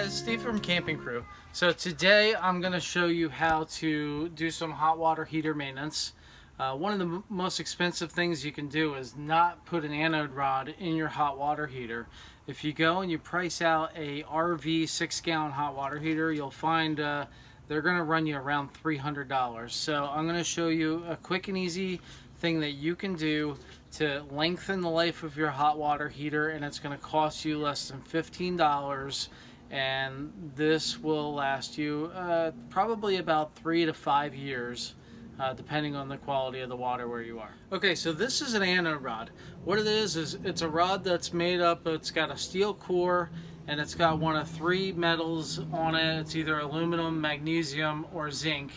guys, Steve from Camping Crew. So today I'm going to show you how to do some hot water heater maintenance. One of the most expensive things you can do is not put an anode rod in your hot water heater. If you go and you price out a RV 6-gallon hot water heater, you'll find they're going to run you around $300. So I'm going to show you a quick and easy thing that you can do to lengthen the life of your hot water heater, and it's going to cost you less than $15, and this will last you probably about 3 to 5 years, depending on the quality of the water where you are. Okay, so this is an anode rod. What it is it's a rod that's made up, it's got a steel core and it's got one of 3 metals on it. It's either aluminum, magnesium, or zinc,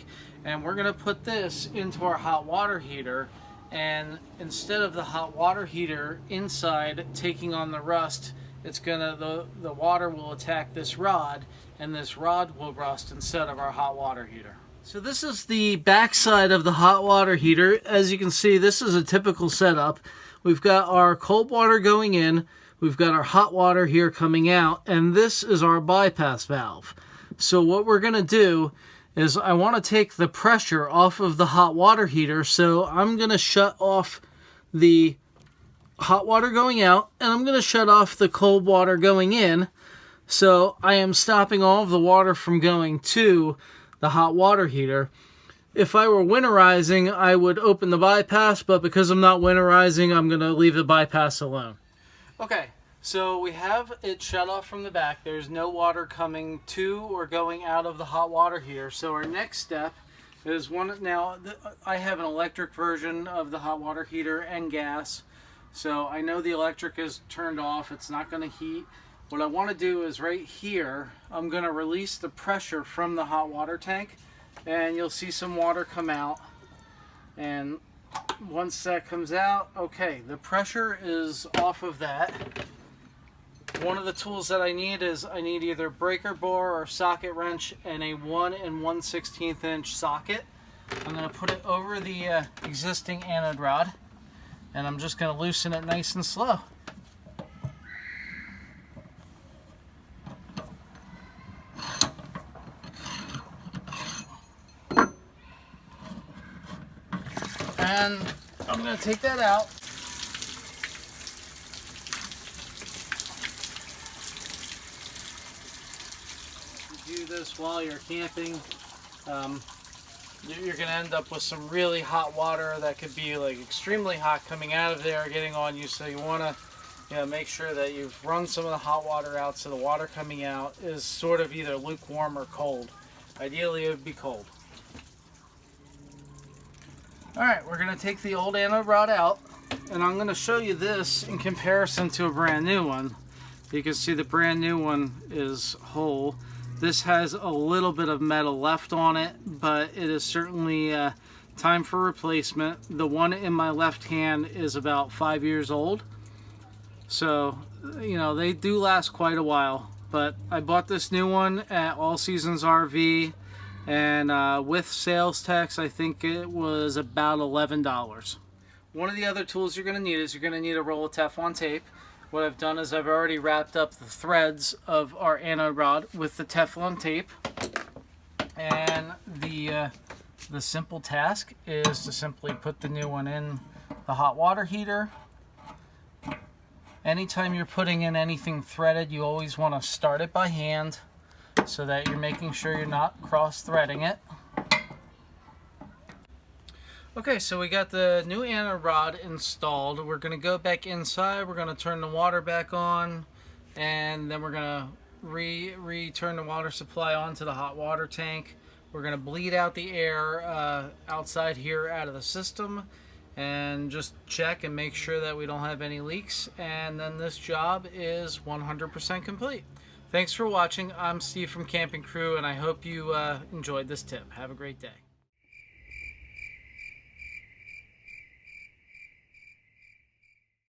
and we're going to put this into our hot water heater. And instead of the hot water heater inside taking on the rust, it's gonna the water will attack this rod, and this rod will rust instead of our hot water heater. So this is the back side of the hot water heater. As you can see, this is a typical setup. We've got our cold water going in, we've got our hot water here coming out, and this is our bypass valve. So what we're gonna do is I want to take the pressure off of the hot water heater, so I'm going to shut off the hot water going out and I'm going to shut off the cold water going in, so I am stopping all of the water from going to the hot water heater. If I were winterizing, I would open the bypass, but because I'm not winterizing, I'm going to leave the bypass alone. Okay. So we have it shut off from the back. There's no water coming to or going out of the hot water heater. So our next step is I have an electric version of the hot water heater and gas. So I know the electric is turned off. It's not going to heat. What I want to do is right here, I'm going to release the pressure from the hot water tank, and you'll see some water come out. And once that comes out, okay, the pressure is off of that. One of the tools that I need is either breaker bar or socket wrench and a 1 1/16 inch socket. I'm going to put it over the existing anode rod, and I'm just going to loosen it nice and slow. And I'm going to take that out. Do this while you're camping, you're going to end up with some really hot water that could be like extremely hot coming out of there, getting on you. So you want to make sure that you've run some of the hot water out, so the water coming out is sort of either lukewarm or cold. Ideally it would be cold. Alright, we're going to take the old anode rod out, and I'm going to show you this in comparison to a brand new one. You can see the brand new one is whole. This has a little bit of metal left on it, but it is certainly time for replacement. The one in my left hand is about 5 years old. So, they do last quite a while. But I bought this new one at All Seasons RV, and with sales tax, I think it was about $11. One of the other tools you're going to need is you're going to need a roll of Teflon tape. What I've done is I've already wrapped up the threads of our anode rod with the Teflon tape, and the simple task is to simply put the new one in the hot water heater. Anytime you're putting in anything threaded, you always want to start it by hand so that you're making sure you're not cross-threading it. Okay, so we got the new anode rod installed. We're going to go back inside, we're going to turn the water back on, and then we're going to return the water supply onto the hot water tank. We're going to bleed out the air outside here out of the system, and just check and make sure that we don't have any leaks, and then this job is 100% complete. Thanks for watching. I'm Steve from Camping Crew, and I hope you enjoyed this tip. Have a great day.